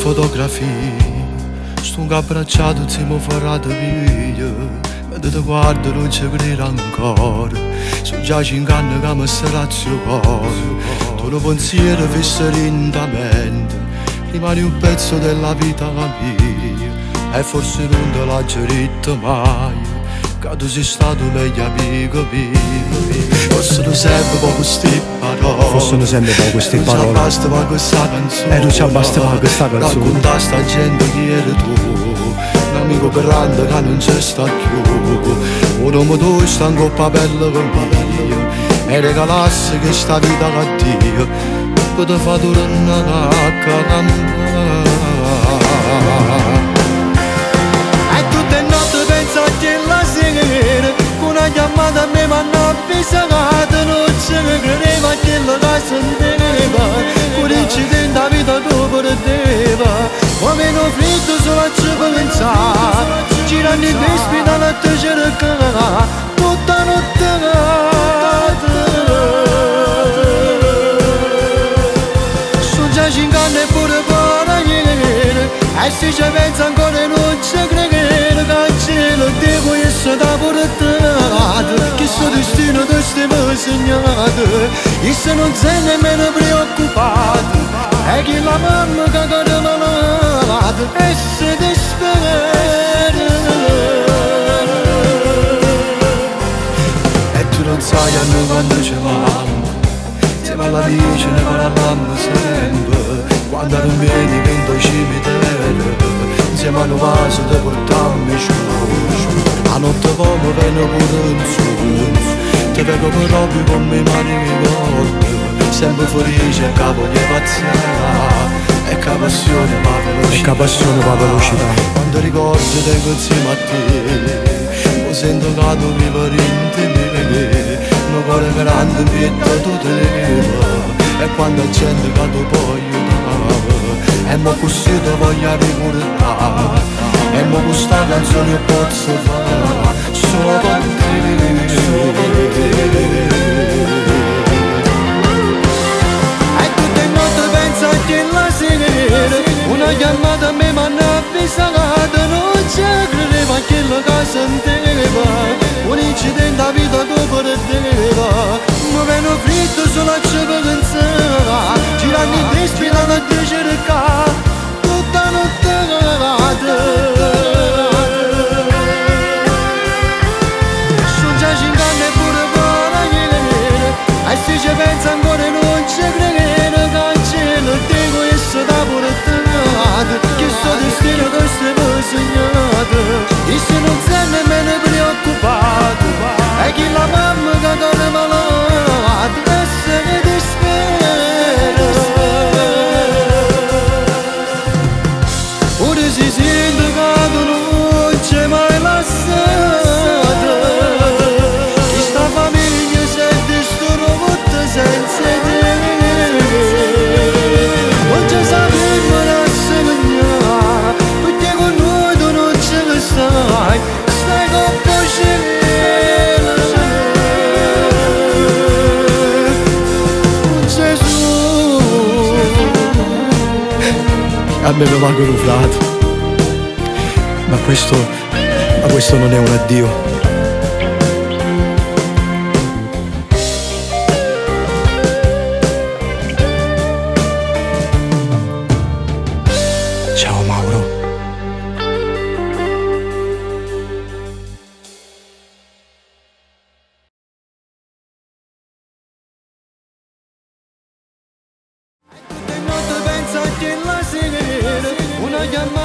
fotografie, sto abbracciato insieme a ferrata via. Mentre ti guardo non ci credo ancora, sono già 5 anni che mi strazio il cuore. Tu lo pensiero fisso lentamente, rimani un pezzo della vita mia, e forse non te l'ho detto mai, che tu sei stato meglio amico mio. Fossero sempre poco queste parole, Fossero sempre poco queste parole, non ci bastava questa canzone, e non ci bastava questa canzone. racconta sta gente chi eri tu, un amico grande che non c'è sta più, un uomo tu sta in coppa bella con me, e regalassi che sta vita a Dio, per te fa tornare a campare. E tutte le notti penso a te la sera, con una chiamata a me mi hanno avvisato, non ci credeva a quello che sentiva, con l'incidente la vita tu perdeva, ma meno freddo solo a ci pensare, girando in ospedale a te cercare, tutta notte. Sono già 5 anni e pure per ieri, e se ci penso ancora non ci credo, che il cielo devo essere da portato, che sto destino ti stiamo segnato, e se non sei nemmeno preoccupato, e che la mamma che cade malata, e se dispera. E tu non sai a noi quando ci mamma, insieme alla vicina che parlavamo sempre, quando non vedi che in tuo cimitero, insieme a un vaso ti portammo giù. A notte come vengo pure in su, ti vedo proprio con me mani ricordo, sempre felice a capo di pazzia, e che passione va velocità, e che passione va velocità. Quando ricordo tengo insieme a te, mi sento che tu vivi in me, un cuore grande pietta tutte le vita, e quando c'è gente che tu puoi aiutare, e mo così ti voglio ricordare, e mo questa canzone io posso fare solo per te, solo per te. E tutte le notti penso a te la sera, una chiamata a me mi hanno avvisato, non ci credeva a quello che sentiva, un incidente a vita tu perdeva, mi viene freddo solo a ci pensare, girando in ospedale a te cercare, tutta notte. Sono già 5 anni e pure per ieri, e se ci penso ancora non ci credo, che il cielo devo essere da portato, che sto destino che stiamo segnato, e se non sei nemmeno preoccupato, e che la mamma che cade malata, e se ne dispera. Ora si sente che tu non c'è mai lasciata, che sta famiglia si distrutta senza te, non ci sappiamo rassegnare, perché con noi tu non ce ne stai, stai con Pocella, Gesù. A me mi manca un frate, ma questo non è un addio. Ciao Mauro. Tutte le notti penso a te la sera, una chiamata